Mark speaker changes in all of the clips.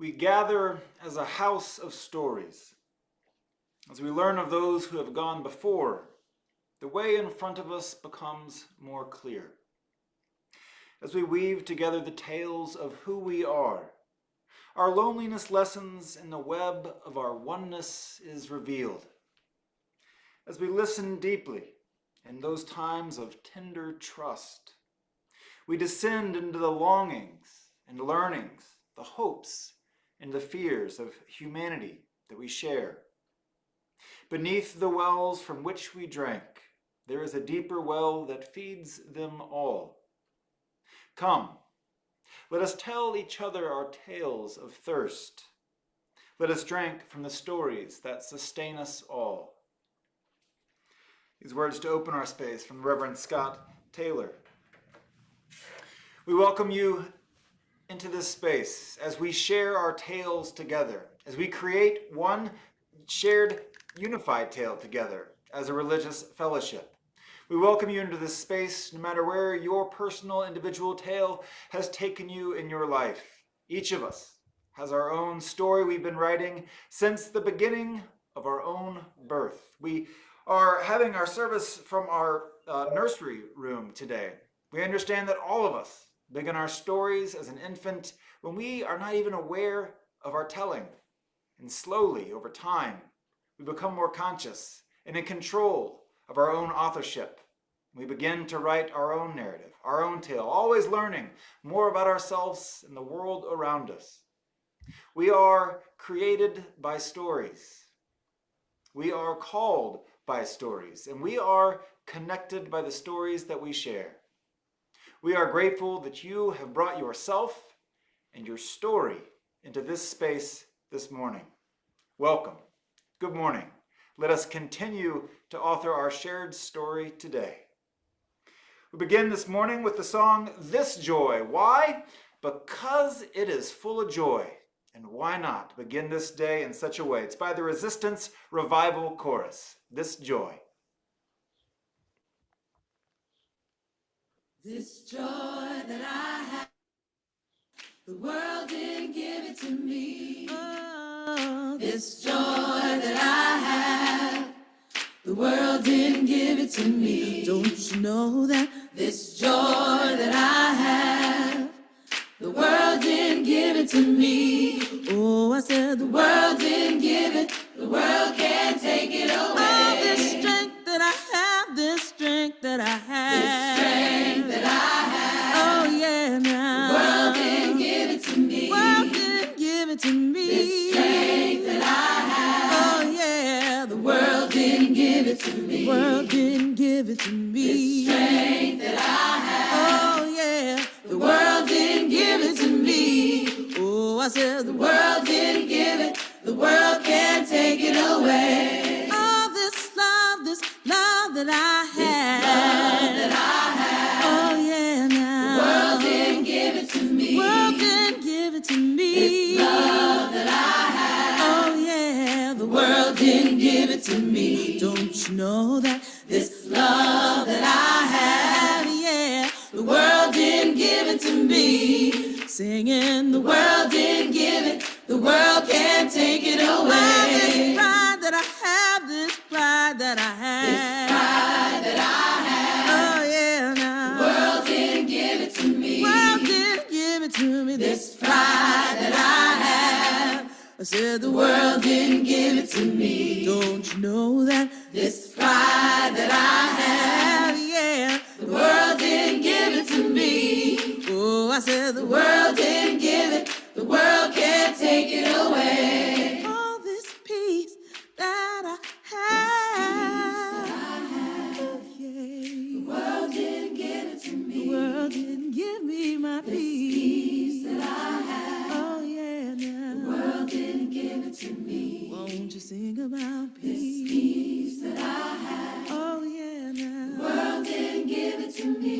Speaker 1: We gather as a house of stories. As we learn of those who have gone before, the way in front of us becomes more clear. As we weave together the tales of who we are, our loneliness lessens and the web of our oneness is revealed. As we listen deeply in those times of tender trust, we descend into the longings and learnings, the hopes and the fears of humanity that we share. Beneath the wells from which we drank, there is a deeper well that feeds them all. Come, let us tell each other our tales of thirst. Let us drink from the stories that sustain us all. These words to open our space from Reverend Scott Taylor. We welcome you into this space as we share our tales together, as we create one shared unified tale together as a religious fellowship. We welcome you into this space no matter where your personal individual tale has taken you in your life. Each of us has our own story we've been writing since the beginning of our own birth. We are having our service from our nursery room today. We understand that all of us begin our stories as an infant when we are not even aware of our telling. And slowly, over time, we become more conscious and in control of our own authorship. We begin to write our own narrative, our own tale, always learning more about ourselves and the world around us. We are created by stories. We are called by stories, and we are connected by the stories that we share. We are grateful that you have brought yourself and your story into this space this morning. Welcome. Good morning. Let us continue to author our shared story today. We begin this morning with the song, This Joy. Why? Because it is full of joy. And why not begin this day in such a way? It's by the Resistance Revival Chorus. This Joy.
Speaker 2: This joy that I have, the world didn't give it to me. Oh, this joy that I have, the world didn't give it to me. Don't you know that? This joy that I have, the world didn't give it to me. Oh, I said the world didn't give it, the world can't take it away. Oh, this strength that I have, this strength that I have, this strength that I have. Oh, yeah, now. The world didn't give it to me. The world didn't give it to me. This strength that I have. Oh, yeah. The world didn't give it to me. The world didn't give it to me. This strength that I have. Oh, yeah. The world didn't give it to me. Oh, I said the world didn't give it. The world can't take it away. Oh, this love that I have. This love that I have. Oh, yeah, now. The world didn't give it to me. The world didn't give it to me. This love that I have. Oh, yeah. The world didn't give it to me. Don't you know that? This love that I have, yeah. The world didn't give it to me. Singing, the world didn't give it. The world can't take it away. Oh, this pride that I have, this pride that I have. This pride that I have. Oh, yeah, now. The world didn't give it to me. The world didn't give it to me. This pride that I have. I said the world didn't give it to me. Don't you know that? This pride that I have, yeah. The world didn't give it to me. Oh, I said the world didn't give it. The world can't take it away. All this peace that I have. Oh, yeah. The world didn't give it to me. The world didn't give me my peace that I have. Oh, yeah, now. The world didn't give it to me. Won't you sing about peace? This peace that I have. Oh, yeah, now. The world didn't give it to me.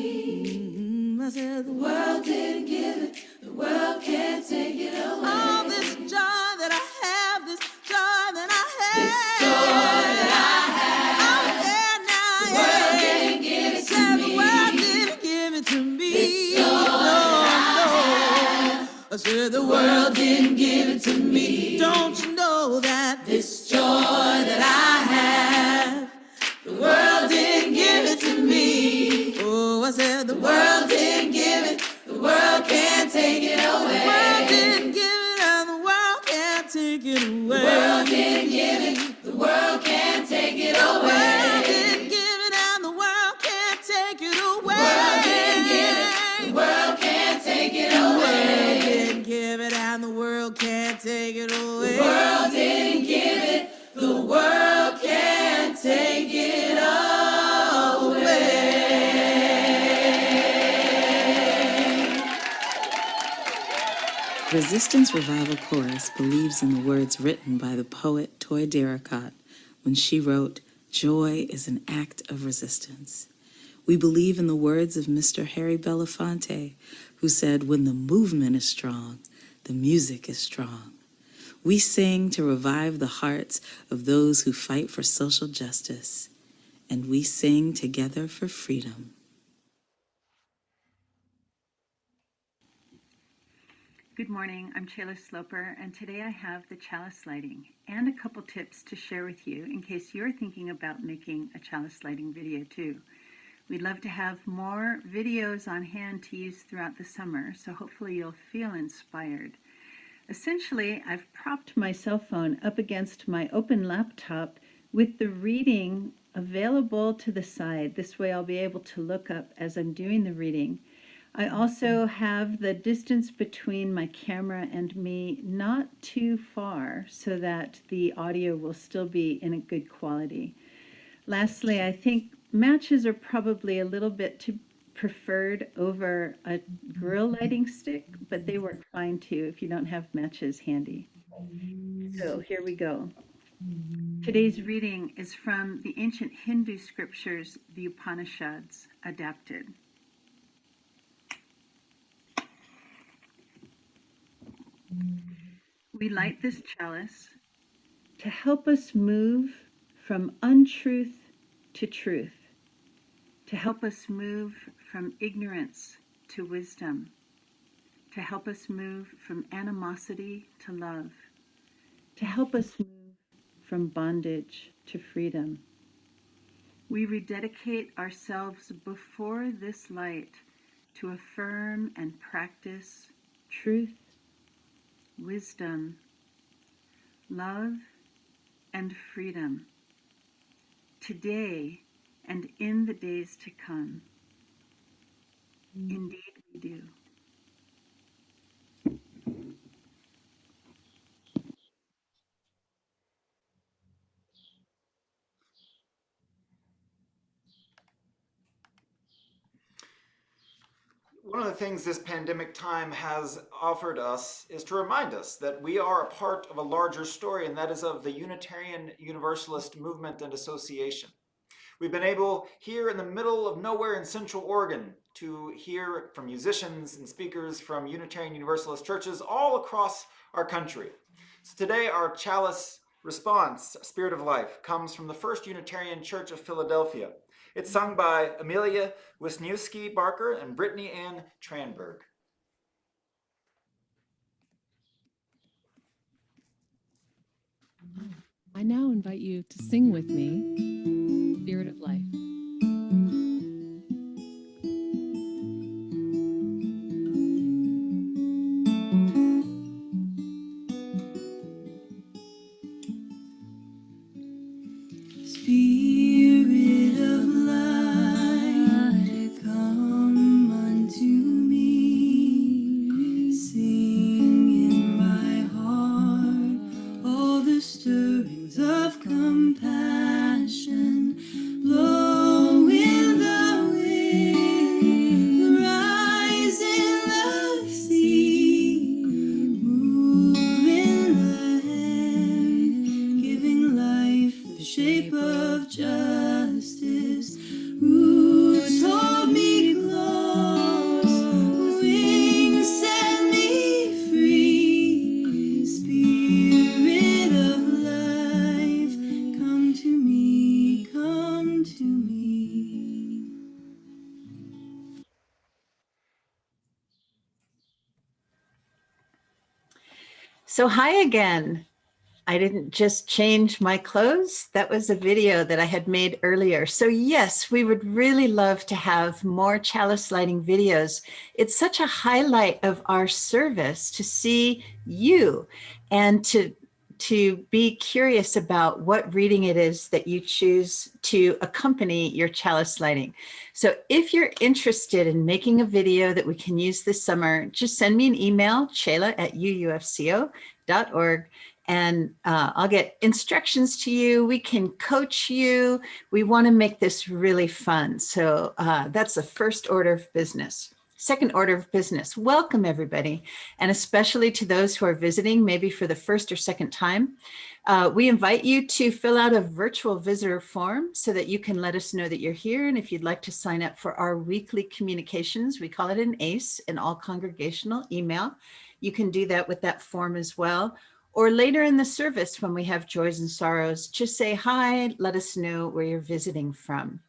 Speaker 2: I said the world didn't give it. The world can't take it away. All this joy that I have, this joy that I have. This joy that I have. Oh, yeah, now, the world didn't give it to me. The world didn't give it to me. This joy that I have. I said the world didn't give it to me. Don't you know that this joy that I have, the world didn't give it to me. Oh, I said the world didn't give it, the world can't take it away. The world didn't give it and the world can't take it away. The world didn't give it, the world can't take it away. The world didn't give it and the world can't take it away. The world didn't give it, the world can't take it away. The world didn't give it and the world can't take it away. The world didn't give it, the world can't take it away.
Speaker 3: Resistance Revival Chorus believes in the words written by the poet Toy Derricott when she wrote, "Joy is an act of resistance." We believe in the words of Mr. Harry Belafonte, who said, "When the movement is strong, the music is strong." We sing to revive the hearts of those who fight for social justice, and we sing together for freedom.
Speaker 4: Good morning, I'm Chayla Sloper, and today I have the chalice lighting and a couple tips to share with you in case you're thinking about making a chalice lighting video too. We'd love to have more videos on hand to use throughout the summer, so hopefully you'll feel inspired. Essentially, I've propped my cell phone up against my open laptop with the reading available to the side. This way I'll be able to look up as I'm doing the reading. I also have the distance between my camera and me not too far so that the audio will still be in a good quality. Lastly, I think matches are probably a little bit too preferred over a grill lighting stick, but they work fine too if you don't have matches handy. So here we go. Today's reading is from the ancient Hindu scriptures, the Upanishads, adapted. We light this chalice to help us move from untruth to truth, to help us move from ignorance to wisdom, to help us move from animosity to love, to help us move from bondage to freedom. We rededicate ourselves before this light to affirm and practice truth, wisdom, love, and freedom, today and in the days to come. Indeed we do.
Speaker 1: One of the things this pandemic time has offered us is to remind us that we are a part of a larger story, and that is of the Unitarian Universalist movement and association. We've been able, here in the middle of nowhere in Central Oregon, to hear from musicians and speakers from Unitarian Universalist churches all across our country. So today our chalice response, Spirit of Life, comes from the First Unitarian Church of Philadelphia. It's sung by Amelia Wisniewski Barker and Brittany Ann Tranberg.
Speaker 5: I now invite you to sing with me, Spirit of Life.
Speaker 2: Spirit of light, come unto me. Sing in my heart all the stirrings of compassion. Blow
Speaker 4: So hi again. I didn't just change my clothes. That was a video that I had made earlier. So yes, we would really love to have more chalice lighting videos. It's such a highlight of our service to see you and to be curious about what reading it is that you choose to accompany your chalice lighting. So if you're interested in making a video that we can use this summer, just send me an email, chayla@uufco.org, and I'll get instructions to you. We can coach you. We want to make this really fun. So that's the first order of business. Second order of business, welcome everybody, and especially to those who are visiting maybe for the first or second time. We invite you to fill out a virtual visitor form so that you can let us know that you're here. And if you'd like to sign up for our weekly communications, we call it an ACE, an all congregational email. You can do that with that form as well. Or later in the service when we have joys and sorrows, just say hi, let us know where you're visiting from.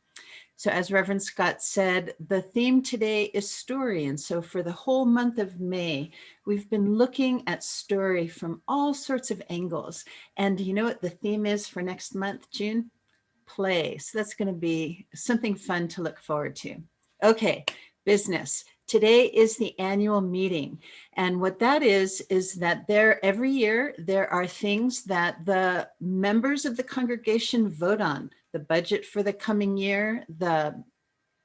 Speaker 4: So as Reverend Scott said, the theme today is story. And so for the whole month of May, we've been looking at story from all sorts of angles. And you know what the theme is for next month, June? Play. So that's going to be something fun to look forward to. Okay, business. Today is the annual meeting. And what that is that every year there are things that the members of the congregation vote on. The budget for the coming year, the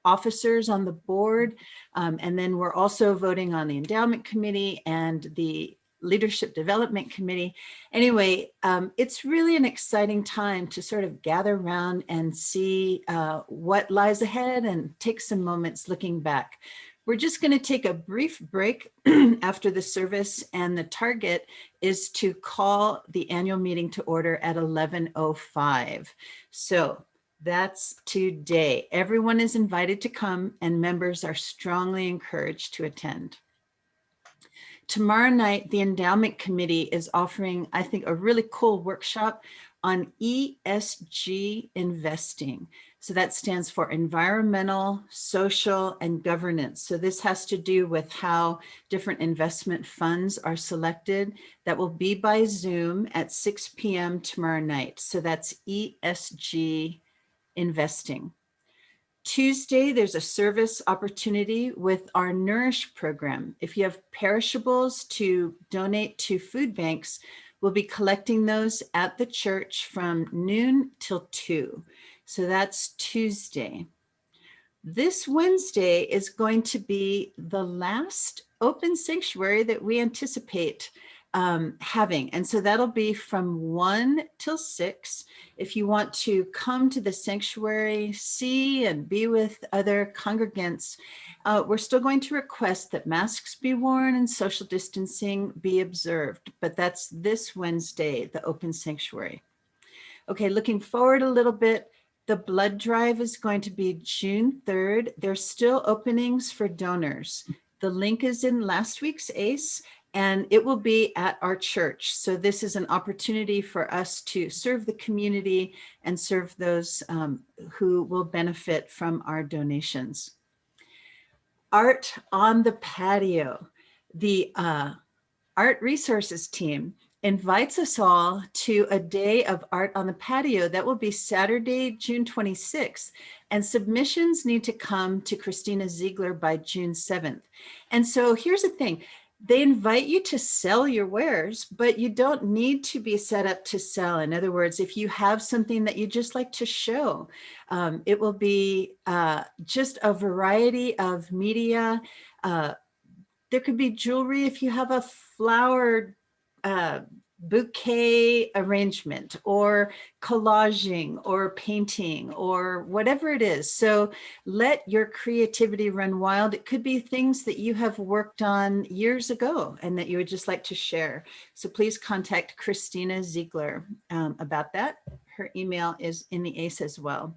Speaker 4: officers on the board, and then we're also voting on the endowment committee and the leadership development committee. Anyway, it's really an exciting time to sort of gather around and see what lies ahead and take some moments looking back. We're just going to take a brief break after the service, and the target is to call the annual meeting to order at 11:05. So that's today. Everyone is invited to come, and members are strongly encouraged to attend. Tomorrow night, the Endowment Committee is offering, I think, a really cool workshop on ESG investing. So that stands for environmental, social, and governance. So this has to do with how different investment funds are selected. That will be by Zoom at 6 p.m. tomorrow night. So that's ESG investing. Tuesday, there's a service opportunity with our Nourish program. If you have perishables to donate to food banks, we'll be collecting those at the church from noon till 2. So that's Tuesday. This Wednesday is going to be the last open sanctuary that we anticipate having. And so that'll be from 1 till 6. If you want to come to the sanctuary, see and be with other congregants, we're still going to request that masks be worn and social distancing be observed. But that's this Wednesday, the open sanctuary. Okay, looking forward a little bit. The blood drive is going to be June 3rd. There's still openings for donors. The link is in last week's ACE, and it will be at our church. So this is an opportunity for us to serve the community and serve those who will benefit from our donations. Art on the patio. The Art Resources team invites us all to a day of art on the patio. That will be Saturday, June 26th. And submissions need to come to Christina Ziegler by June 7th. And so here's the thing. They invite you to sell your wares, but you don't need to be set up to sell. In other words, if you have something that you just like to show, it will be just a variety of media. There could be jewelry if you have a flower bouquet arrangement, or collaging, or painting, or whatever it is. So let your creativity run wild. It could be things that you have worked on years ago and that you would just like to share. So please contact Christina Ziegler about that. Her email is in the ACE as well.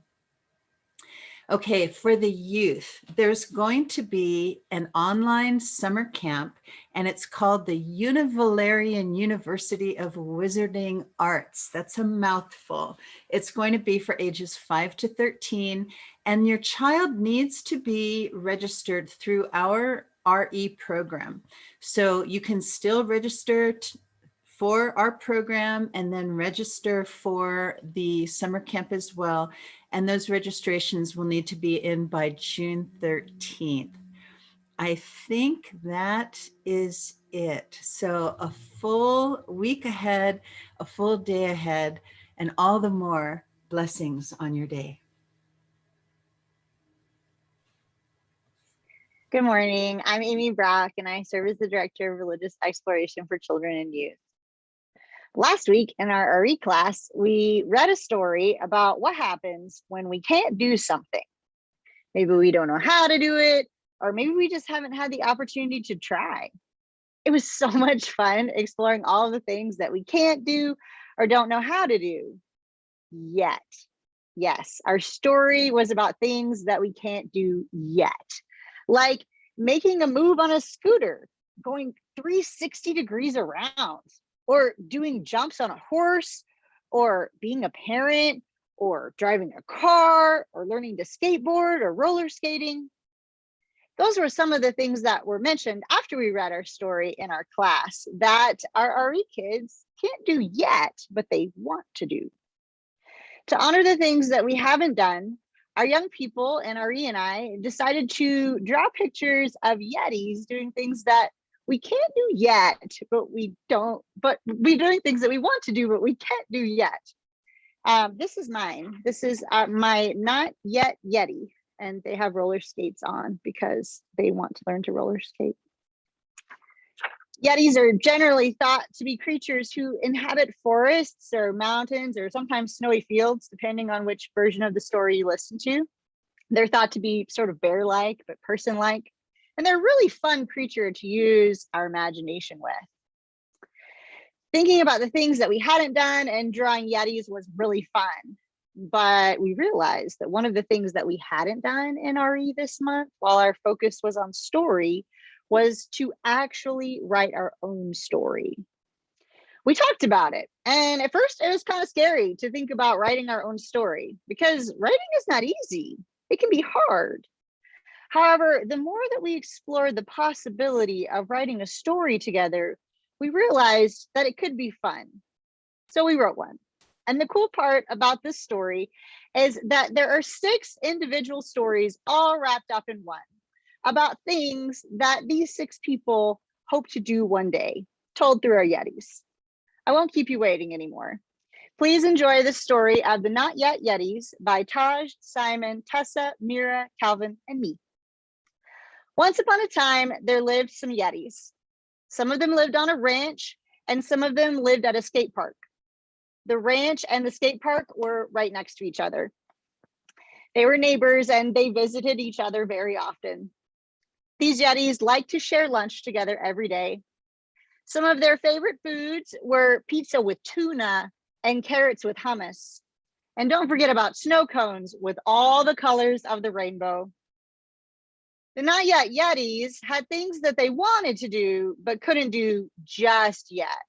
Speaker 4: Okay, for the youth, there's going to be an online summer camp, and it's called the Univalerian University of Wizarding Arts. That's a mouthful. It's going to be for ages 5 to 13, and your child needs to be registered through our RE program. So you can still register
Speaker 6: for our program and then register for the summer camp as well. And those registrations will need to be in by June 13th. I think that is it. So a full week ahead, a full day ahead, and all the more blessings on your day.
Speaker 7: Good morning. I'm Amy Brock, and I serve as the Director of Religious Exploration for Children and Youth. Last week in our RE class, we read a story about what happens when we can't do something. Maybe we don't know how to do it, or maybe we just haven't had the opportunity to try. It was so much fun exploring all of the things that we can't do or don't know how to do yet. Yes, our story was about things that we can't do yet, like making a move on a scooter, going 360 degrees around, or doing jumps on a horse, or being a parent, or driving a car, or learning to skateboard or roller skating. Those were some of the things that were mentioned after we read our story in our class that our RE kids can't do yet, but they want to do. To honor the things that we haven't done, our young people and RE and I decided to draw pictures of Yetis doing things that we can't do yet, but we're doing things that we want to do, but we can't do yet. This is mine. This is my not yet Yeti, and they have roller skates on because they want to learn to roller skate. Yetis are generally thought to be creatures who inhabit forests or mountains or sometimes snowy fields, depending on which version of the story you listen to. They're thought to be sort of bear-like, but person-like, and they're a really fun creature to use our imagination with. Thinking about the things that we hadn't done and drawing Yetis was really fun, but we realized that one of the things that we hadn't done in RE this month, while our focus was on story, was to actually write our own story. We talked about it, and at first it was kind of scary to think about writing our own story because writing is not easy. It can be hard. However, the more that we explored the possibility of writing a story together, we realized that it could be fun. So we wrote one. And the cool part about this story is that there are 6 individual stories all wrapped up in one, about things that these 6 people hope to do one day, told through our Yetis. I won't keep you waiting anymore. Please enjoy the story of the Not Yet Yetis by Taj, Simon, Tessa, Mira, Calvin, and me. Once upon a time, there lived some Yetis. Some of them lived on a ranch, and some of them lived at a skate park. The ranch and the skate park were right next to each other. They were neighbors, and they visited each other very often. These Yetis liked to share lunch together every day. Some of their favorite foods were pizza with tuna and carrots with hummus. And don't forget about snow cones with all the colors of the rainbow. The Not Yet Yetis had things that they wanted to do, but couldn't do just yet.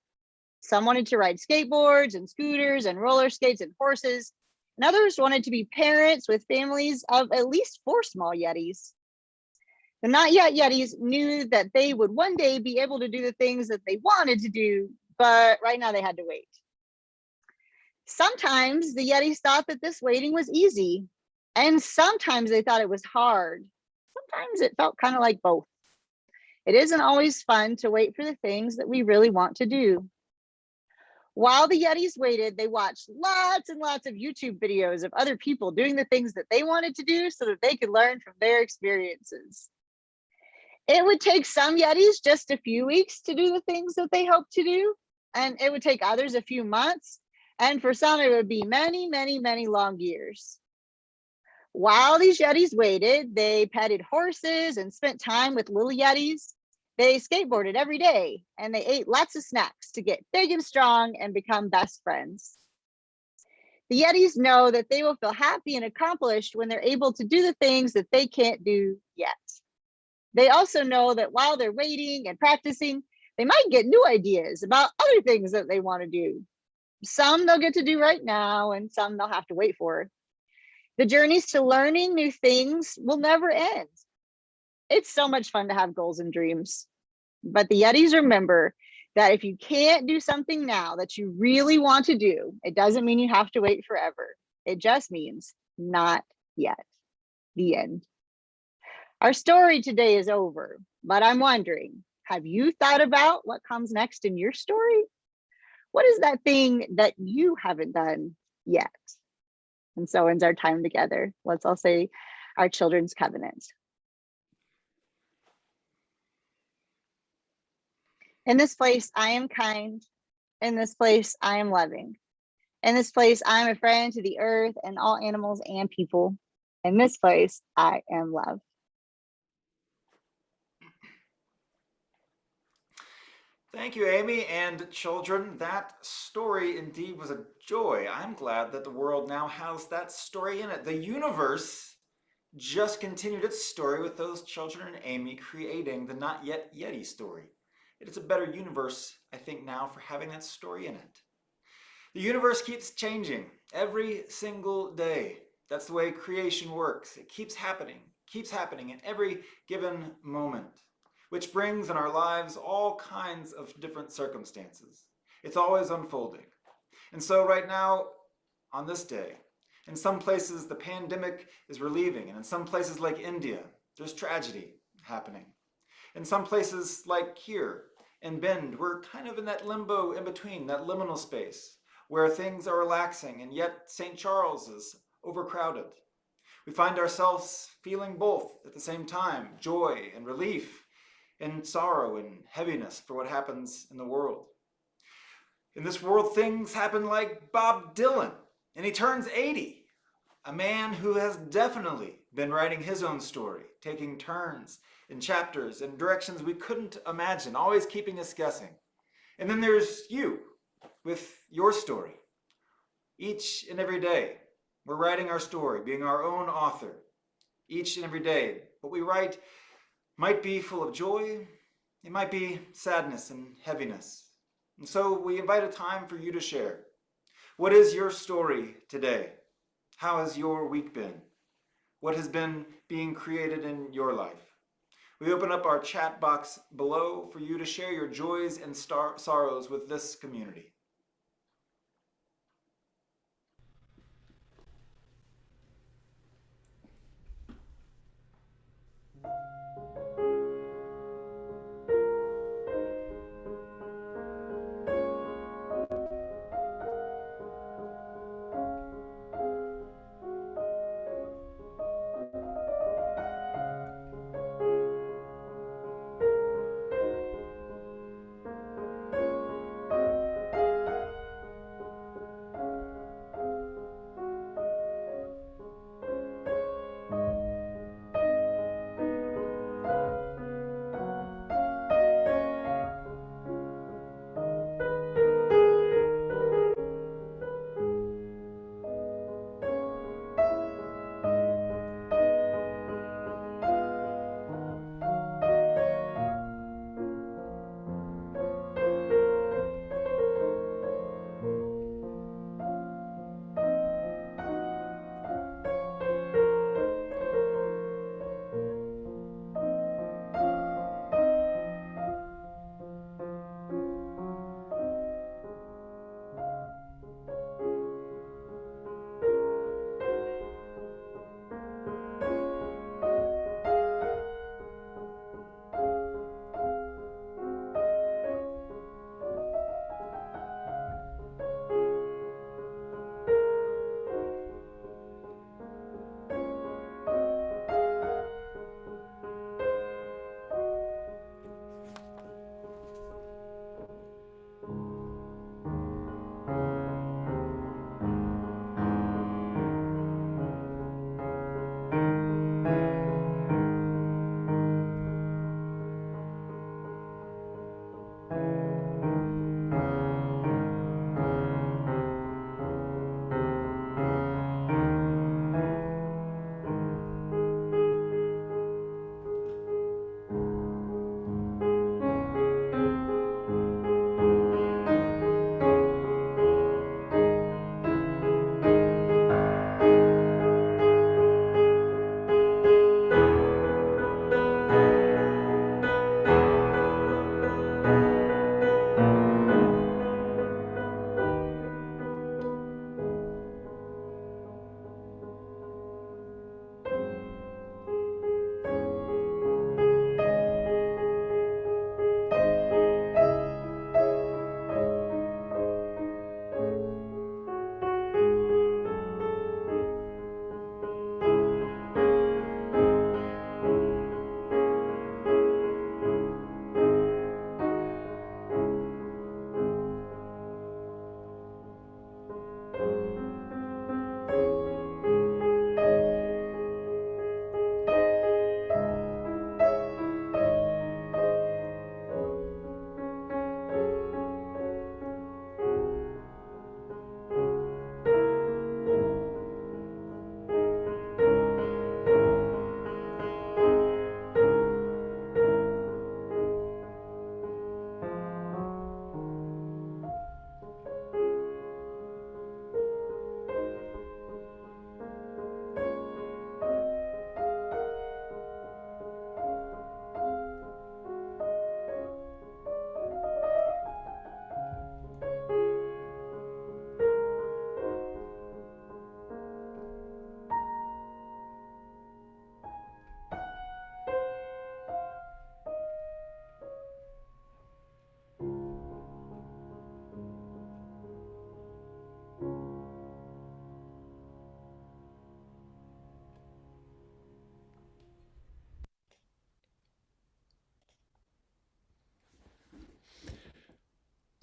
Speaker 7: Some wanted to ride skateboards and scooters and roller skates and horses, and others wanted to be parents with families of at least 4 small Yetis. The Not Yet Yetis knew that they would one day be able to do the things that they wanted to do, but right now they had to wait. Sometimes the Yetis thought that this waiting was easy, and sometimes they thought it was hard. Sometimes it felt kind of like both. It isn't always fun to wait for the things that we really want to do. While the Yetis waited, they watched lots and lots of YouTube videos of other people doing the things that they wanted to do so that they could learn from their experiences. It would take some Yetis just a few weeks to do the things that they hoped to do, and it would take others a few months, and for some it would be many, many, many long years. While these Yetis waited, they petted horses and spent time with little Yetis. They skateboarded every day, and they ate lots of snacks to get big and strong and become best friends. The Yetis know that they will feel happy and accomplished when they're able to do the things that they can't do yet. They also know that while they're waiting and practicing, they might get new ideas about other things that they want to do. Some they'll get to do right now, and some they'll have to wait for. The journeys to learning new things will never end. It's so much fun to have goals and dreams. But the Yetis remember that if you can't do something now that you really want to do, it doesn't mean you have to wait forever. It just means not yet. The end. Our story today is over, but I'm wondering, have you thought about what comes next in your story? What is that thing that you haven't done yet? And so ends our time together. Let's all say our children's covenant. In this place, I am kind. In this place, I am loving. In this place, I am a friend to the earth and all animals and people. In this place, I am loved.
Speaker 1: Thank you, Amy, and children. That story indeed was a joy. I'm glad that the world now has that story in it. The universe just continued its story with those children and Amy creating the Not Yet Yeti story. It is a better universe, I think, now for having that story in it. The universe keeps changing every single day. That's the way creation works. It keeps happening in every given moment, which brings in our lives all kinds of different circumstances. It's always unfolding. And so right now, on this day, in some places the pandemic is relieving, and in some places like India, there's tragedy happening. In some places like here in Bend, we're kind of in that limbo in between, that liminal space, where things are relaxing and yet St. Charles is overcrowded. We find ourselves feeling both at the same time, joy and relief, and sorrow and heaviness for what happens in the world. In this world, things happen like Bob Dylan, and he turns 80. A man who has definitely been writing his own story, taking turns in chapters and directions we couldn't imagine, always keeping us guessing. And then there's you with your story. Each and every day, we're writing our story, being our own author. Each and every day, what we write might be full of joy, it might be sadness and heaviness. And so we invite a time for you to share. What is your story today? How has your week been? What has been being created in your life? We open up our chat box below for you to share your joys and sorrows with this community.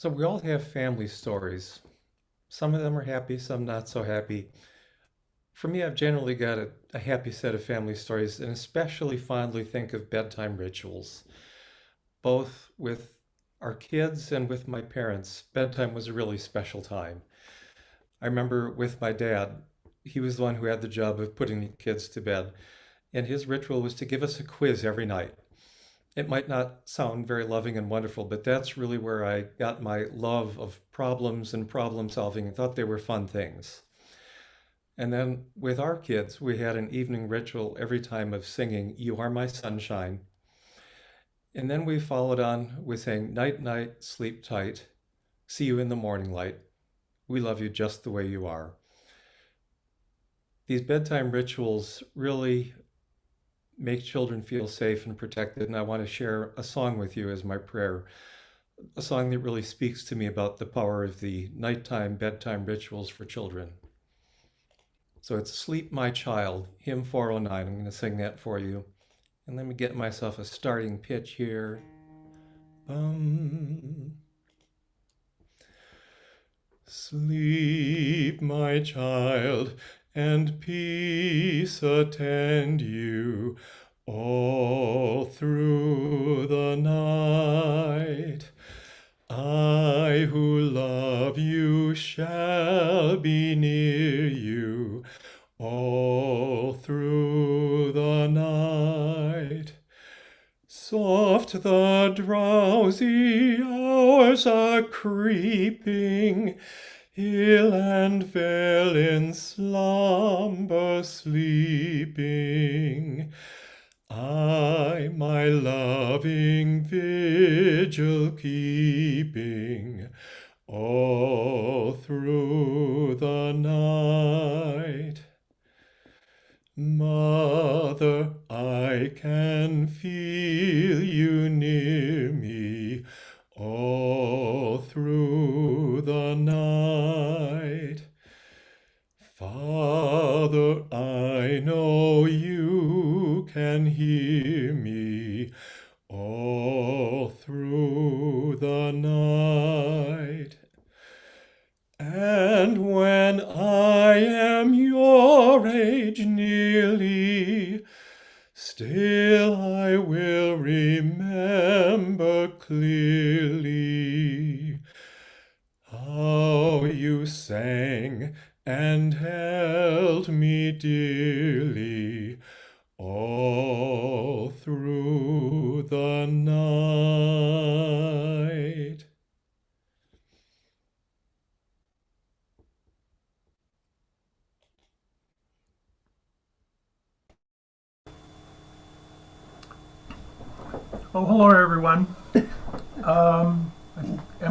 Speaker 8: So we all have family stories. Some of them are happy, some not so happy. For me, I've generally got a happy set of family stories and especially fondly think of bedtime rituals, both with our kids and with my parents. Bedtime was a really special time. I remember with my dad, he was the one who had the job of putting the kids to bed, and his ritual was to give us a quiz every night. It might not sound very loving and wonderful, but that's really where I got my love of problems and problem solving and thought they were fun things. And then with our kids, we had an evening ritual every time of singing, "You Are My Sunshine." And then we followed on with saying, "Night, night, sleep tight, see you in the morning light. We love you just the way you are." These bedtime rituals really make children feel safe and protected, and I want to share a song with you as my prayer, a song that really speaks to me about the power of the nighttime bedtime rituals for children. So it's "Sleep My Child," hymn 409. I'm going to sing that for you. And let me get myself a starting pitch here. Sleep, my child, and peace attend you all through the night. I who love you shall be near you all through the night. Soft the drowsy hours are creeping, hill and vale in slumber sleeping. I my loving vigil keeping all through the night. Mother, I can feel you near me all through the night. Father, I know you can hear me all through the night. And when I am your age nearly, still I will remember clearly how you sang and held me dearly all through the night.
Speaker 9: Oh, hello, everyone. Am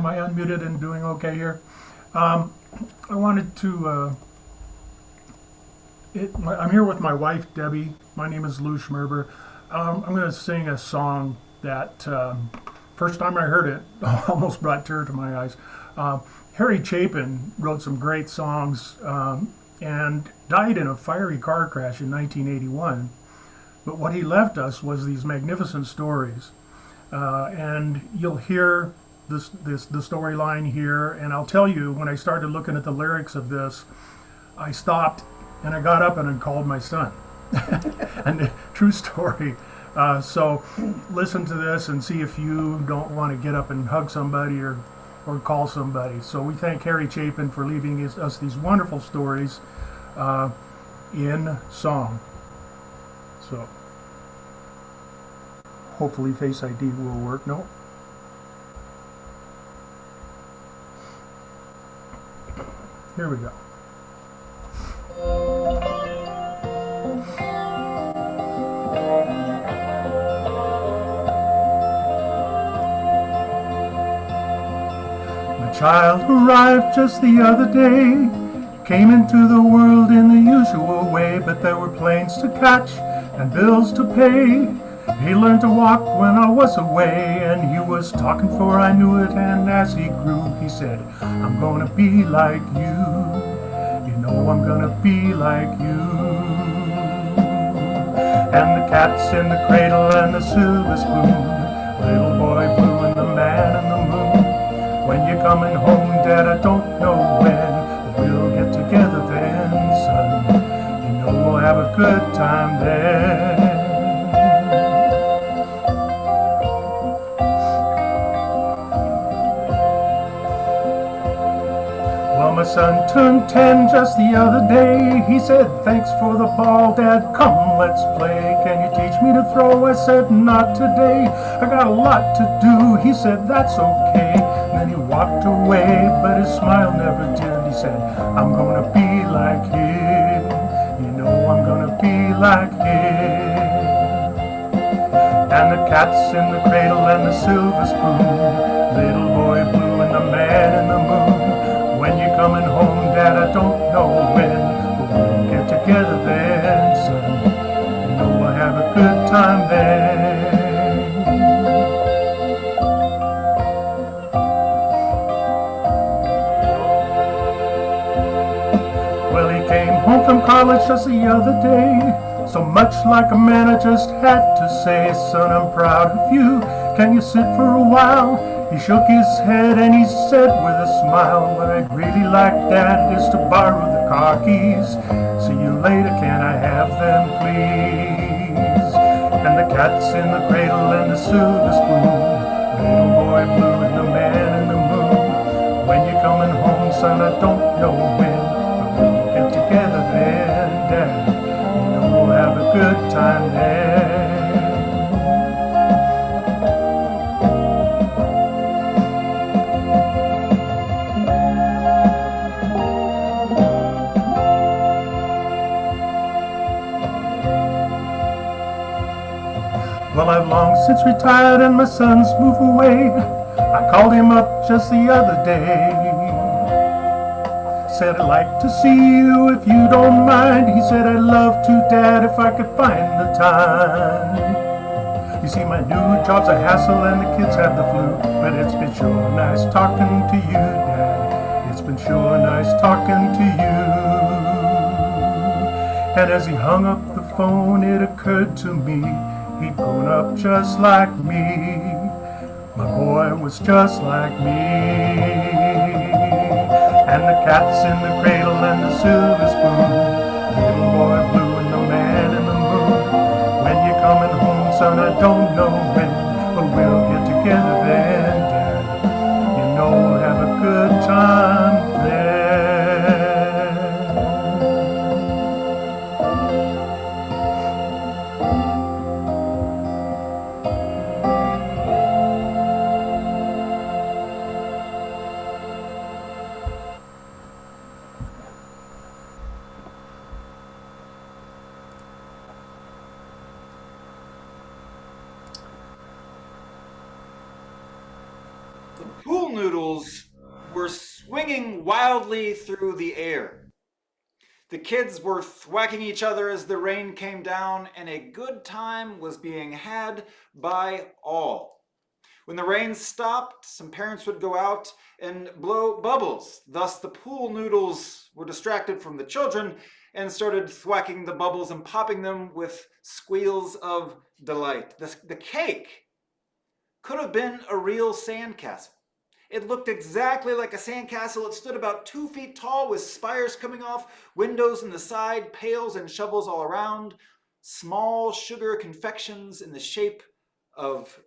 Speaker 9: I unmuted and doing okay here? I wanted to, I'm here with my wife, Debbie. My name is Lou Schmerber. I'm going to sing a song that, first time I heard it, almost brought tears to my eyes. Harry Chapin wrote some great songs and died in a fiery car crash in 1981. But what he left us was these magnificent stories. And you'll hear the storyline here. And I'll tell you, when I started looking at the lyrics of this, I stopped and I got up and I called my son. And true story. So listen to this and see if you don't want to get up and hug somebody or call somebody. So we thank Harry Chapin for leaving us these wonderful stories in song. So hopefully Face ID will work. No? Here we go. My child arrived just the other day, came into the world in the usual way, but there were planes to catch and bills to pay. He learned to walk when I was away, and he was talking before I knew it, and as he grew, he said, I'm gonna be like you. You know I'm gonna be like you. And the cat's in the cradle and the silver spoon, little boy blue and the man in the moon. When you come coming home, Dad, I don't know when, but we'll get together then, son. You know we'll have a good time then. Well, my son turned 10 just the other day. He said, thanks for the ball, Dad, come let's play. Can you teach me to throw? I said, not today, I got a lot to do. He said, that's okay. And then he walked away, but his smile never dimmed. He said, I'm gonna be like him. You know I'm gonna be like him. And the cat's in the cradle and the silver spoon, little boy blue and the man in the moon. When you're coming home, Dad, I don't know when, but we'll get together then, son. You know we'll have a good time then. Well, he came home from college just the other day. So much like a man, I just had to say, son, I'm proud of you. Can you sit for a while? He shook his head and he said with a smile, what I'd really like, Dad, is to borrow the car keys. See you later, can I have them, please? And the cat's in the cradle and the silver spoon, little boy blue and the man in the moon. When you're coming home, son, I don't know when, but we'll get together then, Dad. You know we'll have a good time then. Well, I've long since retired and my son's moved away. I called him up just the other day. Said I'd like to see you if you don't mind. He said I'd love to, Dad, if I could find the time. You see, my new job's a hassle and the kids have the flu, but it's been sure nice talking to you, Dad. It's been sure nice talking to you. And as he hung up the phone, it occurred to me, he'd grown up just like me. My boy was just like me. And the cat's in the cradle and the silver spoon, little boy blue and the man in the moon. When you're coming home, son, I don't know when, but we'll get together then, Dad. You know we'll have a good time then.
Speaker 1: The pool noodles were swinging wildly through the air. The kids were thwacking each other as the rain came down, and a good time was being had by all. When the rain stopped, some parents would go out and blow bubbles. Thus, the pool noodles were distracted from the children and started thwacking the bubbles and popping them with squeals of delight. The cake could have been a real sandcastle. It looked exactly like a sandcastle. It stood about 2 feet tall with spires coming off, windows in the side, pails and shovels all around, small sugar confections in the shape of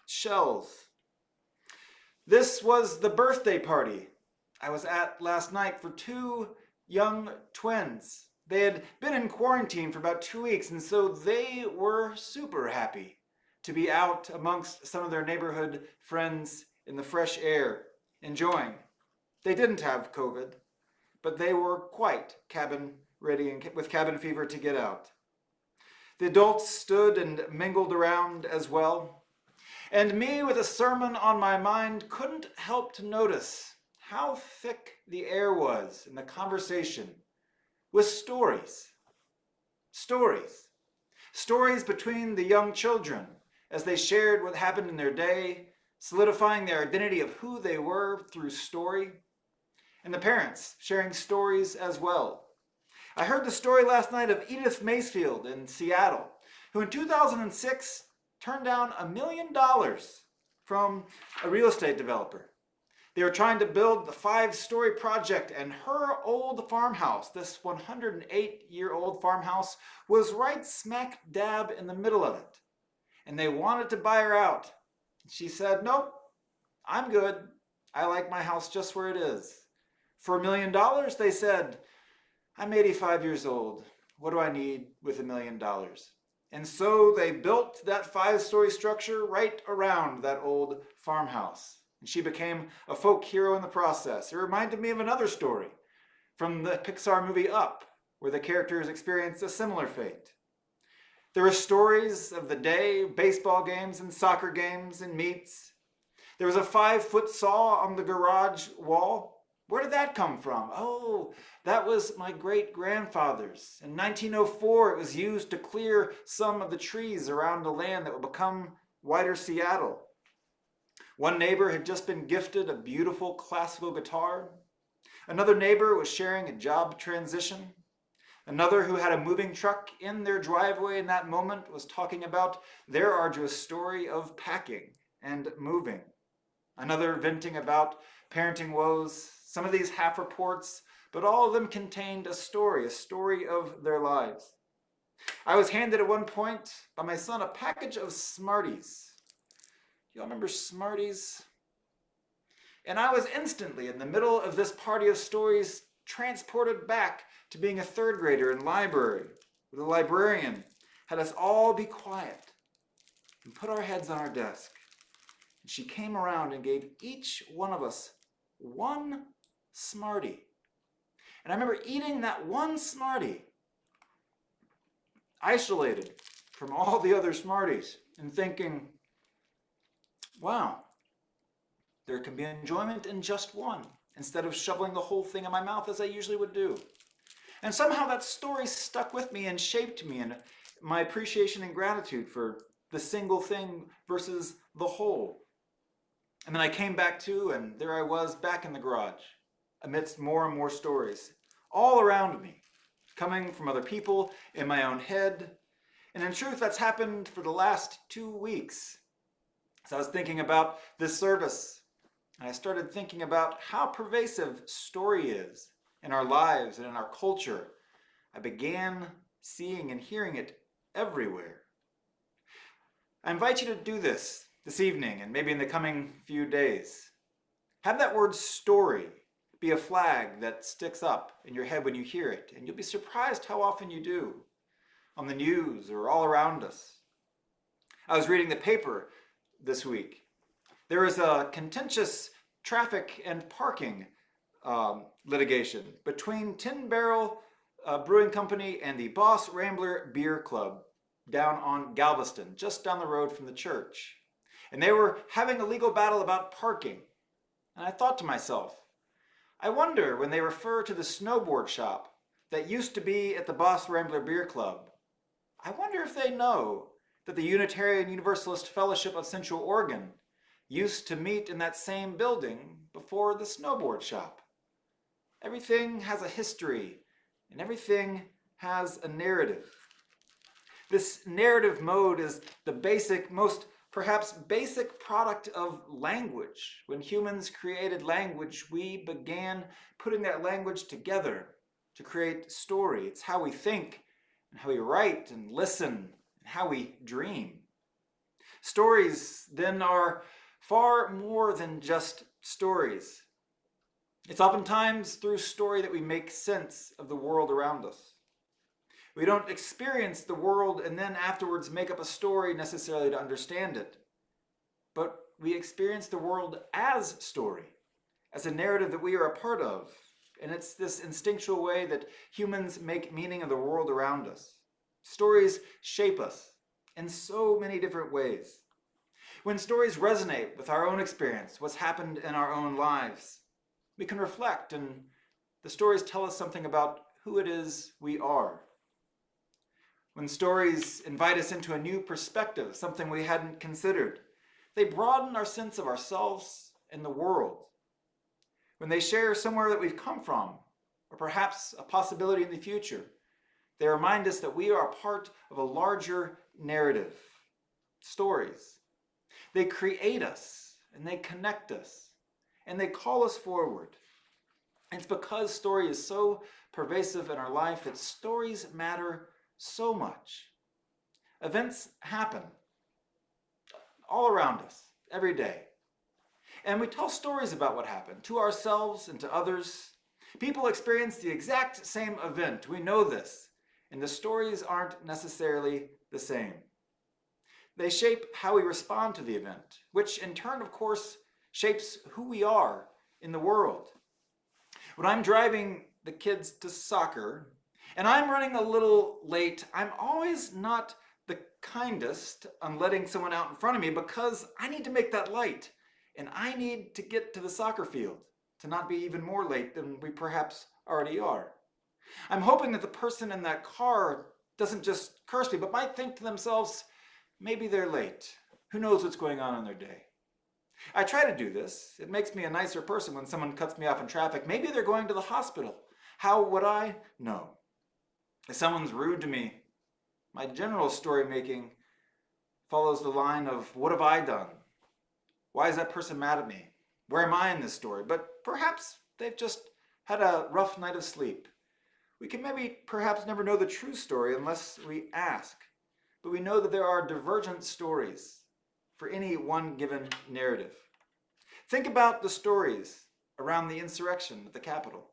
Speaker 1: shells. This was the birthday party I was at last night for 2 young twins. They had been in quarantine for about 2 weeks, and so they were super happy to be out amongst some of their neighborhood friends in the fresh air, enjoying. They didn't have COVID, but they were quite cabin ready and with cabin fever to get out. The adults stood and mingled around as well, and me with a sermon on my mind couldn't help to notice how thick the air was in the conversation with stories. Stories between the young children as they shared what happened in their day, solidifying their identity of who they were through story, and the parents sharing stories as well. I heard the story last night of Edith Macefield in Seattle, who in 2006 turned down $1 million from a real estate developer. They were trying to build the 5-story project, and her old farmhouse, this 108-year-old farmhouse, was right smack dab in the middle of it. And they wanted to buy her out. She said, "Nope, I'm good. I like my house just where it is." For $1 million, they said, "I'm 85 years old. What do I need with $1 million?" And so they built that 5-story structure right around that old farmhouse. And she became a folk hero in the process. It reminded me of another story from the Pixar movie Up, where the characters experienced a similar fate. There were stories of the day, baseball games and soccer games and meets. There was a 5-foot saw on the garage wall. Where did that come from? Oh, that was my great-grandfather's. In 1904, it was used to clear some of the trees around the land that would become Wider Seattle. One neighbor had just been gifted a beautiful classical guitar. Another neighbor was sharing a job transition. Another who had a moving truck in their driveway in that moment was talking about their arduous story of packing and moving. Another venting about parenting woes. Some of these half reports, but all of them contained a story of their lives. I was handed at one point by my son a package of Smarties. Y'all remember Smarties? And I was instantly, in the middle of this party of stories, transported back to being a 3rd grader in library, where the librarian had us all be quiet and put our heads on our desk. And she came around and gave each one of us one Smartie. And I remember eating that one Smartie, isolated from all the other Smarties, and thinking, wow, there can be enjoyment in just one, instead of shoveling the whole thing in my mouth as I usually would do. And somehow that story stuck with me and shaped me in my appreciation and gratitude for the single thing versus the whole. And then I came back to, and there I was back in the garage, amidst more and more stories, all around me, coming from other people, in my own head. And in truth, that's happened for the last 2 weeks. So I was thinking about this service, and I started thinking about how pervasive story is in our lives and in our culture. I began seeing and hearing it everywhere. I invite you to do this evening and maybe in the coming few days. Have that word story be a flag that sticks up in your head when you hear it, and you'll be surprised how often you do, on the news or all around us. I was reading the paper this week. There is a contentious traffic and parking litigation between Tin Barrel Brewing Company and the Boss Rambler Beer Club down on Galveston, just down the road from the church. And they were having a legal battle about parking. And I thought to myself, I wonder when they refer to the snowboard shop that used to be at the Boss Rambler Beer Club, I wonder if they know that the Unitarian Universalist Fellowship of Central Oregon used to meet in that same building before the snowboard shop. Everything has a history, and everything has a narrative. This narrative mode is the basic, most perhaps basic product of language. When humans created language, we began putting that language together to create story. It's how we think, and how we write and listen, and how we dream. Stories then are far more than just stories. It's oftentimes through story that we make sense of the world around us. We don't experience the world and then afterwards make up a story necessarily to understand it. But we experience the world as story, as a narrative that we are a part of. And it's this instinctual way that humans make meaning of the world around us. Stories shape us in so many different ways. When stories resonate with our own experience, what's happened in our own lives, we can reflect, and the stories tell us something about who it is we are. When stories invite us into a new perspective, something we hadn't considered, they broaden our sense of ourselves and the world. When they share somewhere that we've come from, or perhaps a possibility in the future, they remind us that we are a part of a larger narrative. Stories. They create us and they connect us. and they call us forward. It's because story is so pervasive in our life that stories matter so much. Events happen all around us every day. And we tell stories about what happened to ourselves and to others. People experience the exact same event. We know this. And the stories aren't necessarily the same. They shape how we respond to the event, which in turn, of course, shapes who we are in the world. When I'm driving the kids to soccer and I'm running a little late, I'm always not the kindest on letting someone out in front of me because I need to make that light and I need to get to the soccer field to not be even more late than we perhaps already are. I'm hoping that the person in that car doesn't just curse me, but might think to themselves, maybe they're late. Who knows what's going on in their day? I try to do this. It makes me a nicer person when someone cuts me off in traffic. Maybe they're going to the hospital. How would I know? If someone's rude to me, my general story making follows the line of, what have I done? Why is that person mad at me? Where am I in this story? But perhaps they've just had a rough night of sleep. We can perhaps never know the true story unless we ask. But we know that there are divergent stories for any one given narrative. Think about the stories around the insurrection at the Capitol.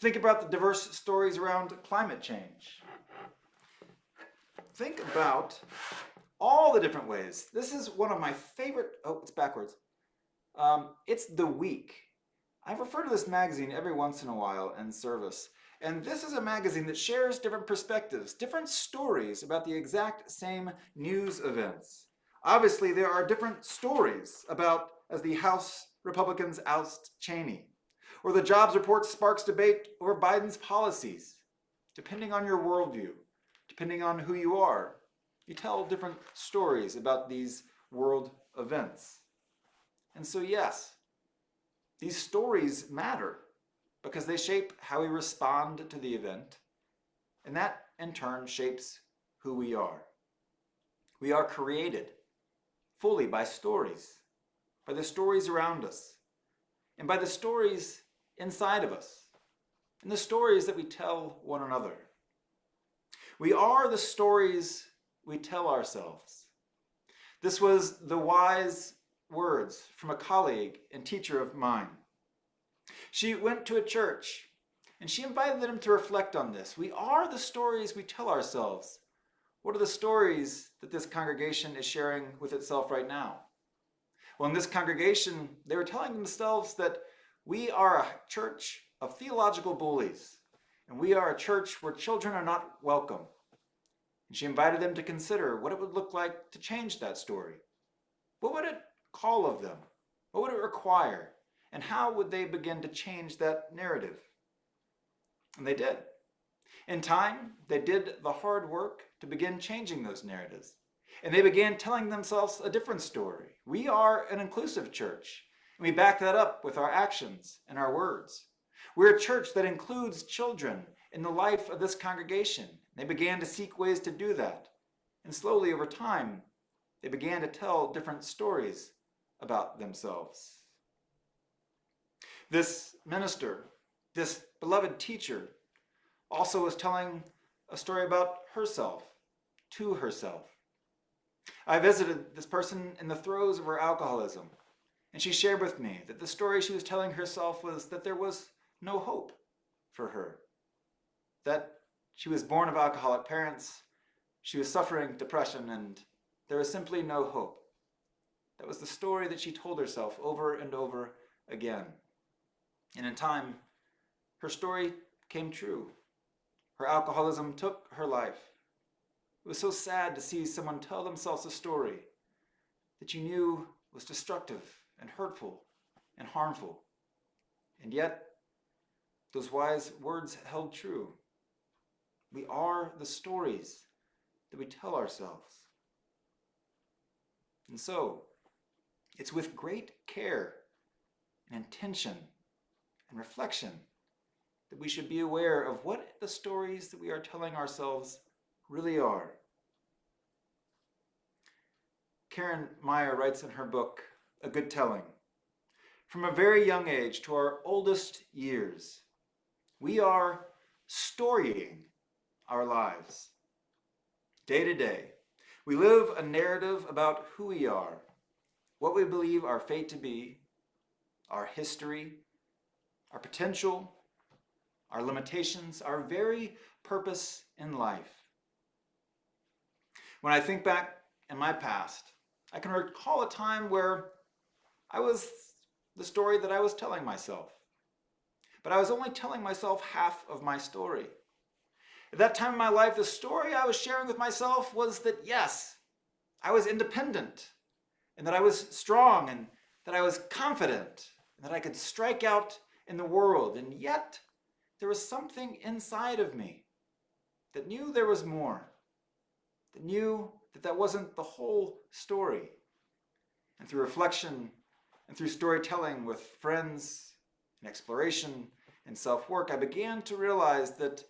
Speaker 1: Think about the diverse stories around climate change. Think about all the different ways. This is one of my favorite, it's backwards. It's The Week. I refer to this magazine every once in a while in service. And this is a magazine that shares different perspectives, different stories about the exact same news events. Obviously, there are different stories about as the House Republicans oust Cheney, or the jobs report sparks debate over Biden's policies. Depending on your worldview, depending on who you are, you tell different stories about these world events. And so yes, these stories matter because they shape how we respond to the event, and that in turn shapes who we are. We are created fully by stories, by the stories around us, and by the stories inside of us, and the stories that we tell one another. We are the stories we tell ourselves. This was the wise words from a colleague and teacher of mine. She went to a church and she invited them to reflect on this. We are the stories we tell ourselves. What are the stories that this congregation is sharing with itself right now? Well, in this congregation, they were telling themselves that we are a church of theological bullies, and we are a church where children are not welcome. And she invited them to consider what it would look like to change that story. What would it call of them? What would it require? And how would they begin to change that narrative? And they did. In time, they did the hard work to begin changing those narratives. And they began telling themselves a different story. We are an inclusive church, and we back that up with our actions and our words. We're a church that includes children in the life of this congregation. They began to seek ways to do that. And slowly over time, they began to tell different stories about themselves. This minister, this beloved teacher, also was telling a story about herself, to herself. I visited this person in the throes of her alcoholism, and she shared with me that the story she was telling herself was that there was no hope for her, that she was born of alcoholic parents, she was suffering depression, and there was simply no hope. That was the story that she told herself over and over again. And in time, her story came true. Her alcoholism took her life. It was so sad to see someone tell themselves a story that you knew was destructive and hurtful and harmful. And yet, those wise words held true. We are the stories that we tell ourselves. And so, it's with great care and intention and reflection that we should be aware of what the stories that we are telling ourselves really are. Karen Meyer writes in her book, A Good Telling, From a very young age to our oldest years, we are storying our lives. Day to day, we live a narrative about who we are, what we believe our fate to be, our history, our potential, our limitations, our very purpose in life. When I think back in my past, I can recall a time where I was the story that I was telling myself. But I was only telling myself half of my story. At that time in my life, the story I was sharing with myself was that yes, I was independent, and that I was strong, and that I was confident, and that I could strike out in the world. And yet, there was something inside of me that knew there was more, that knew that that wasn't the whole story. And through reflection and through storytelling with friends and exploration and self-work, I began to realize that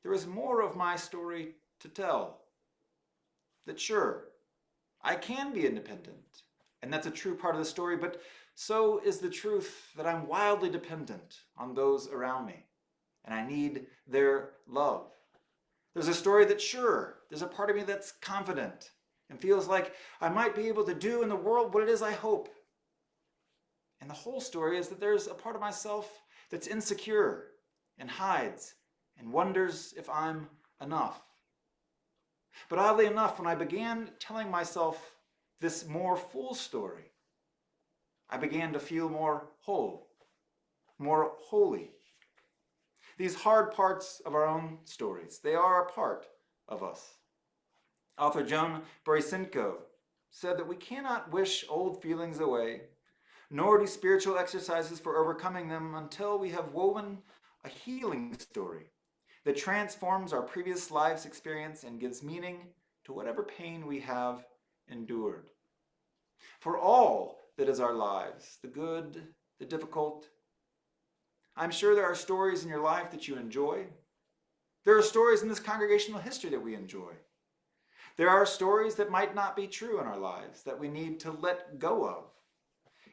Speaker 1: there was more of my story to tell. That sure, I can be independent, and that's a true part of the story, but so is the truth that I'm wildly dependent on those around me, and I need their love. There's a story that sure, there's a part of me that's confident and feels like I might be able to do in the world what it is I hope. And the whole story is that there's a part of myself that's insecure and hides and wonders if I'm enough. But oddly enough, when I began telling myself this more full story, I began to feel more whole, more holy. These hard parts of our own stories, they are a part of us. Author Joan Borysenko said that we cannot wish old feelings away, nor do spiritual exercises for overcoming them until we have woven a healing story that transforms our previous life's experience and gives meaning to whatever pain we have endured. For all that is our lives, the good, the difficult, I'm sure there are stories in your life that you enjoy. There are stories in this congregational history that we enjoy. There are stories that might not be true in our lives that we need to let go of.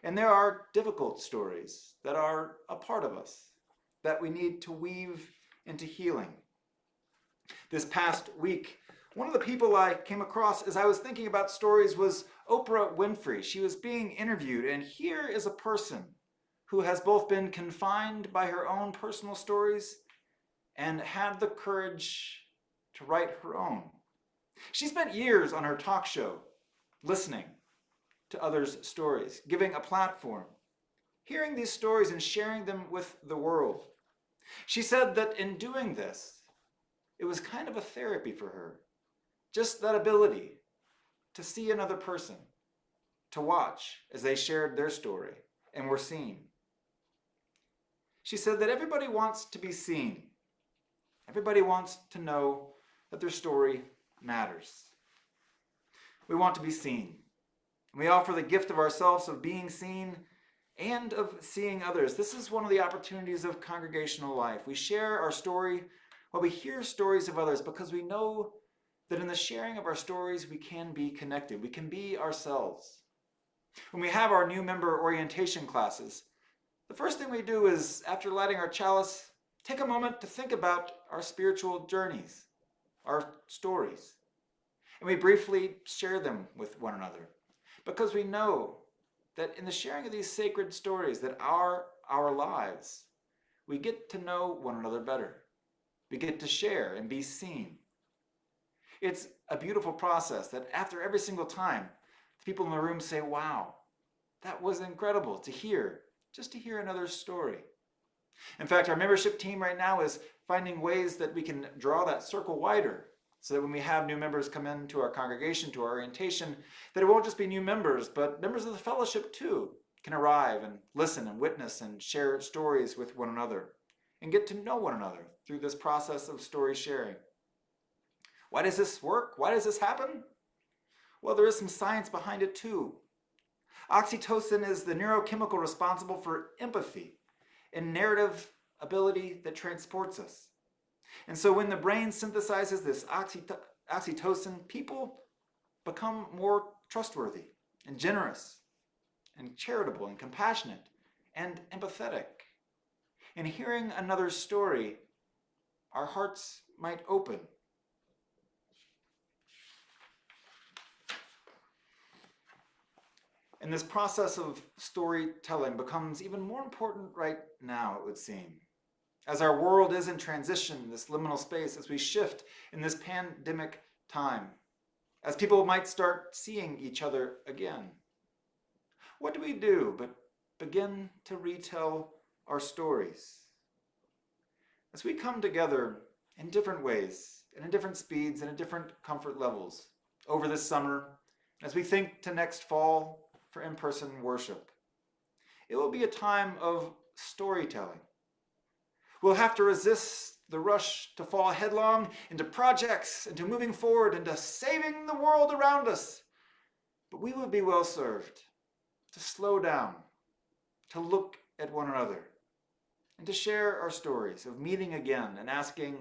Speaker 1: And there are difficult stories that are a part of us that we need to weave into healing. This past week, one of the people I came across as I was thinking about stories was Oprah Winfrey. She was being interviewed, and here is a person who has both been confined by her own personal stories and had the courage to write her own. She spent years on her talk show listening to others' stories, giving a platform, hearing these stories and sharing them with the world. She said that in doing this, it was kind of a therapy for her. Just that ability to see another person, to watch as they shared their story and were seen. She said that everybody wants to be seen. Everybody wants to know that their story matters. We want to be seen. We offer the gift of ourselves of being seen and of seeing others. This is one of the opportunities of congregational life. We share our story while we hear stories of others because we know that in the sharing of our stories, we can be connected. We can be ourselves. When we have our new member orientation classes, the first thing we do is, after lighting our chalice, take a moment to think about our spiritual journeys, our stories. And we briefly share them with one another because we know that in the sharing of these sacred stories that are our lives, we get to know one another better. We get to share and be seen. It's a beautiful process that after every single time, the people in the room say, wow, that was incredible to hear, just to hear another story. In fact, our membership team right now is finding ways that we can draw that circle wider so that when we have new members come into our congregation, to our orientation, that it won't just be new members, but members of the fellowship too can arrive and listen and witness and share stories with one another and get to know one another through this process of story sharing. Why does this work? Why does this happen? Well, there is some science behind it too. Oxytocin is the neurochemical responsible for empathy and narrative ability that transports us. And so when the brain synthesizes this oxytocin, people become more trustworthy and generous and charitable and compassionate and empathetic. In hearing another's story, our hearts might open. And this process of storytelling becomes even more important right now, it would seem. As our world is in transition, this liminal space, as we shift in this pandemic time, as people might start seeing each other again. What do we do but begin to retell our stories? As we come together in different ways, and in different speeds, and at different comfort levels over this summer, as we think to next fall for in-person worship, it will be a time of storytelling. We'll have to resist the rush to fall headlong into projects, into moving forward, into saving the world around us. But we would be well served to slow down, to look at one another, and to share our stories of meeting again and asking,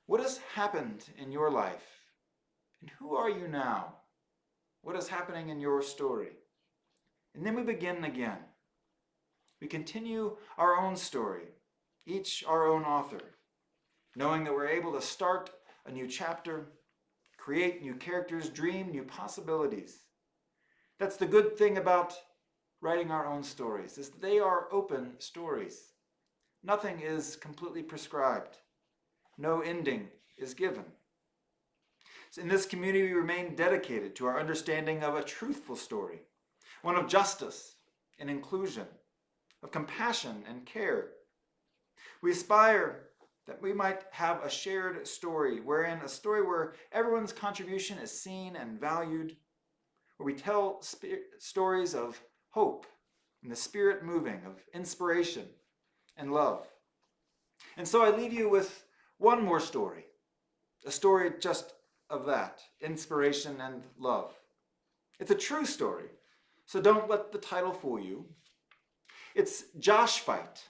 Speaker 1: what has happened in your life? And who are you now? What is happening in your story? And then we begin again. We continue our own story, each our own author, knowing that we're able to start a new chapter, create new characters, dream new possibilities. That's the good thing about writing our own stories, is that they are open stories. Nothing is completely prescribed. No ending is given. So in this community, we remain dedicated to our understanding of a truthful story, one of justice and inclusion, of compassion and care. We aspire that we might have a shared story, a story where everyone's contribution is seen and valued, where we tell stories of hope and the spirit moving, of inspiration and love. And so I leave you with one more story, a story just of that, inspiration and love. It's a true story, so don't let the title fool you. It's Josh Fight.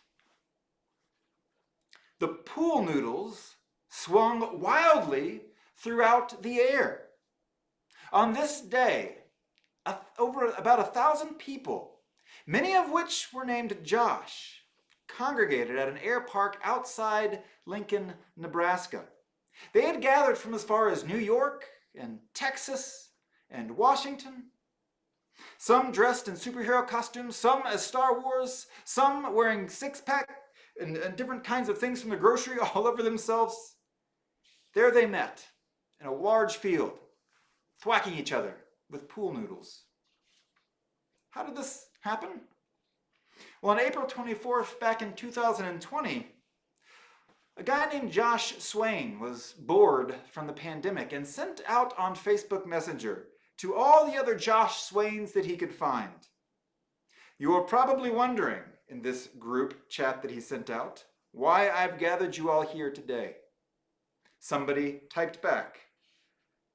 Speaker 1: The pool noodles swung wildly throughout the air. On this day, over about 1,000 people, many of which were named Josh, congregated at an air park outside Lincoln, Nebraska. They had gathered from as far as New York and Texas and Washington. Some dressed in superhero costumes, some as Star Wars, some wearing six-pack and different kinds of things from the grocery all over themselves. There they met in a large field, thwacking each other with pool noodles. How did this happen? Well, on April 24th, back in 2020, a guy named Josh Swain was bored from the pandemic and sent out on Facebook Messenger to all the other Josh Swains that he could find. You are probably wondering, in this group chat that he sent out, why I've gathered you all here today. Somebody typed back,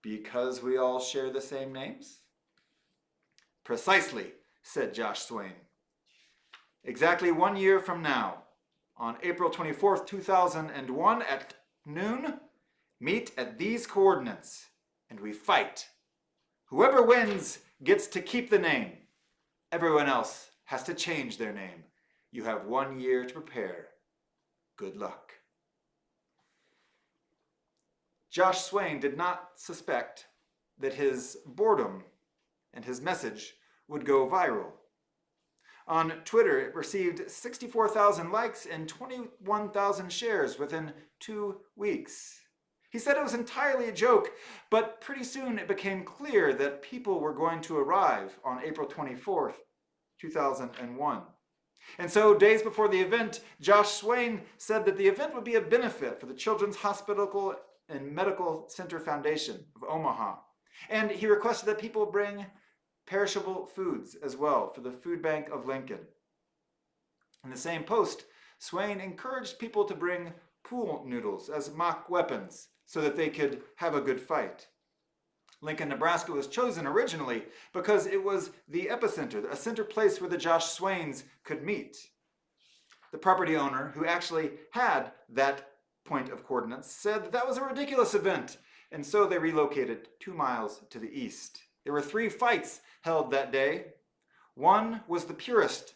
Speaker 1: because we all share the same names? Precisely, said Josh Swain. Exactly 1 year from now, on April 24th, 2001 at noon, meet at these coordinates, and we fight. Whoever wins gets to keep the name. Everyone else has to change their name. You have 1 year to prepare. Good luck. Josh Swain did not suspect that his boredom and his message would go viral. On Twitter, it received 64,000 likes and 21,000 shares within 2 weeks. He said it was entirely a joke, but pretty soon it became clear that people were going to arrive on April 24th, 2001. And so, days before the event, Josh Swain said that the event would be a benefit for the Children's Hospital and Medical Center Foundation of Omaha. And he requested that people bring perishable foods as well for the Food Bank of Lincoln. In the same post, Swain encouraged people to bring pool noodles as mock weapons so that they could have a good fight. Lincoln, Nebraska was chosen originally because it was the epicenter, a center place where the Josh Swains could meet. The property owner, who actually had that point of coordinates, said that that was a ridiculous event, and so they relocated 2 miles to the east. There were 3 fights held that day. One was the purest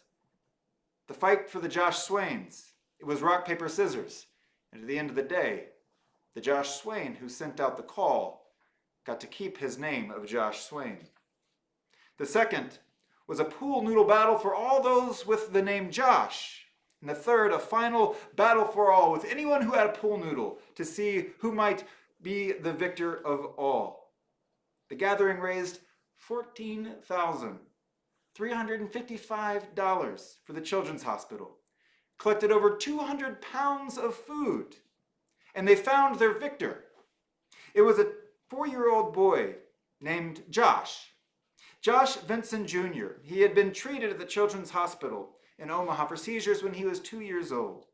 Speaker 1: the fight for the Josh Swains. It was rock, paper, scissors. And at the end of the day, the Josh Swain who sent out the call got to keep his name of Josh Swain. The second was a pool noodle battle for all those with the name Josh. And the third, a final battle for all with anyone who had a pool noodle to see who might be the victor of all. The gathering raised $14,355 for the Children's Hospital, collected over 200 pounds of food, and they found their victor. It was a 4-year-old boy named Josh. Josh Vincent Jr. He had been treated at the Children's Hospital in Omaha for seizures when he was 2 years old.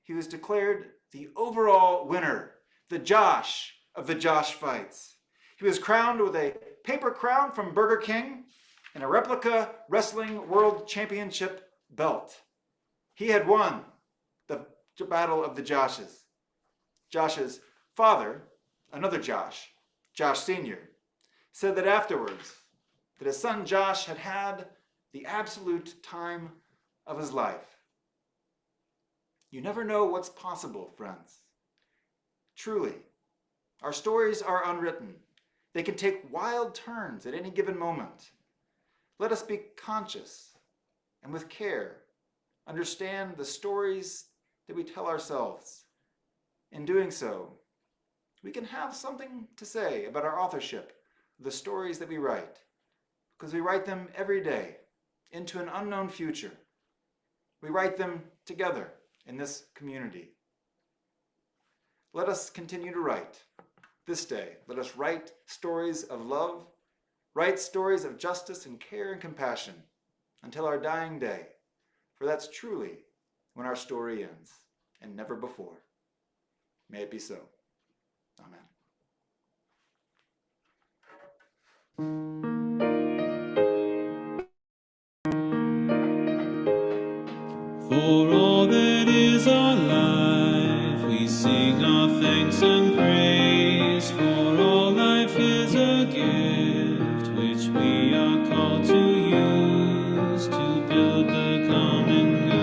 Speaker 1: He was declared the overall winner, the Josh of the Josh fights. He was crowned with a paper crown from Burger King and a replica Wrestling World Championship belt. He had won the Battle of the Joshes. Josh's father, another Josh, Josh Sr., said that afterwards, that his son Josh had had the absolute time of his life. You never know what's possible, friends. Truly, our stories are unwritten. They can take wild turns at any given moment. Let us be conscious and with care understand the stories that we tell ourselves. In doing so, we can have something to say about our authorship, the stories that we write, because we write them every day into an unknown future. We write them together in this community. Let us continue to write this day. Let us write stories of love, write stories of justice and care and compassion until our dying day, for that's truly when our story ends, and never before. May it be so. Amen.
Speaker 2: For all that is our life, we sing our thanks and praise. For all life is a gift which we are called to use to build the common good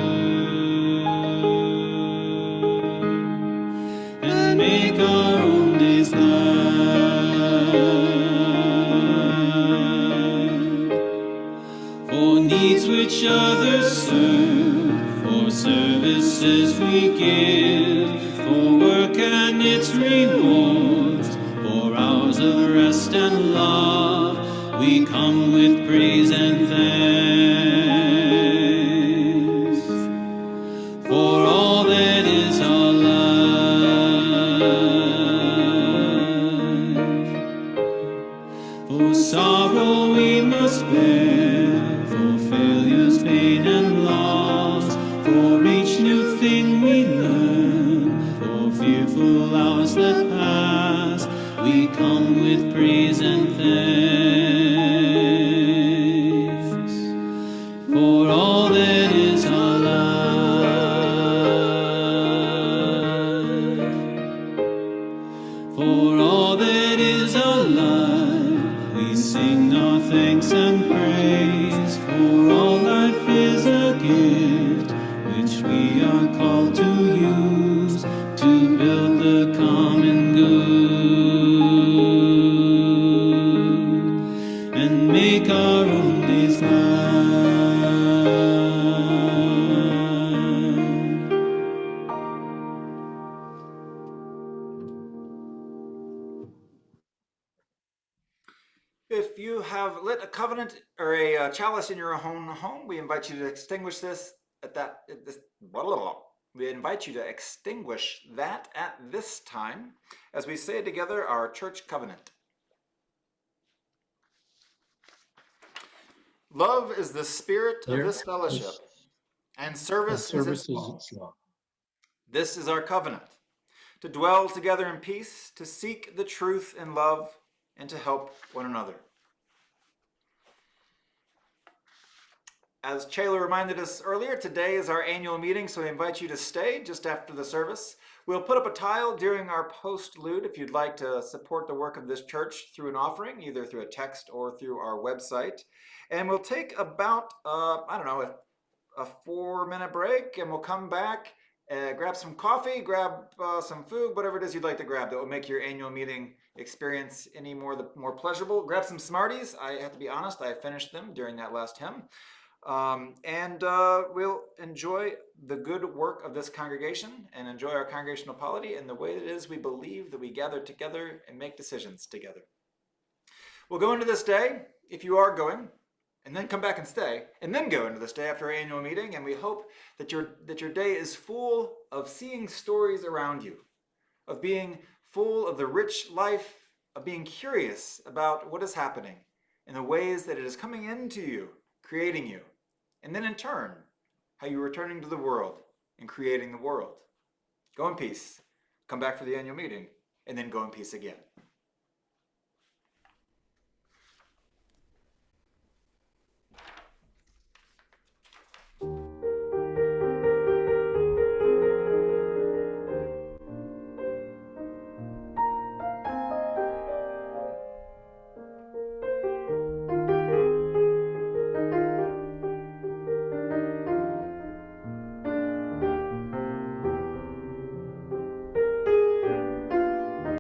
Speaker 2: and make our own days light. For needs which others serve, for services we give, for work and its rewards, for hours of rest and love, we come with praise and thanks. For all that is our life, for sorrow we must bear, for failures, pain and loss, for each new thing we learn, for fearful hours that pass, we come with praise and thanks. For all that is our life, for all that is our life, we sing our thanks and praise. For all life is a gift which we are called to use to build the common good and make our own days light.
Speaker 1: If you have lit a covenant or a chalice in your own home, we invite you to extinguish this at that. We invite you to extinguish that at this time as we say together our church covenant. Love is the spirit of this fellowship, and service is its law. This is our covenant, to dwell together in peace, to seek the truth in love, and to help one another. As Chayla reminded us earlier, today is our annual meeting, so we invite you to stay just after the service. We'll put up a tile during our postlude if you'd like to support the work of this church through an offering, either through a text or through our website. And we'll take about, a 4-minute break, and we'll come back, grab some coffee, grab some food, whatever it is you'd like to grab that will make your annual meeting experience any more pleasurable. Grab some Smarties. I have to be honest, I finished them during that last hymn. And we'll enjoy the good work of this congregation and enjoy our congregational polity and the way it is we believe that we gather together and make decisions together. We'll go into this day, if you are going, and then come back and stay, and then go into this day after our annual meeting, and we hope that your day is full of seeing stories around you, of being full of the rich life, of being curious about what is happening and the ways that it is coming into you, creating you, and then in turn, how you're returning to the world and creating the world. Go in peace, come back for the annual meeting, and then go in peace again.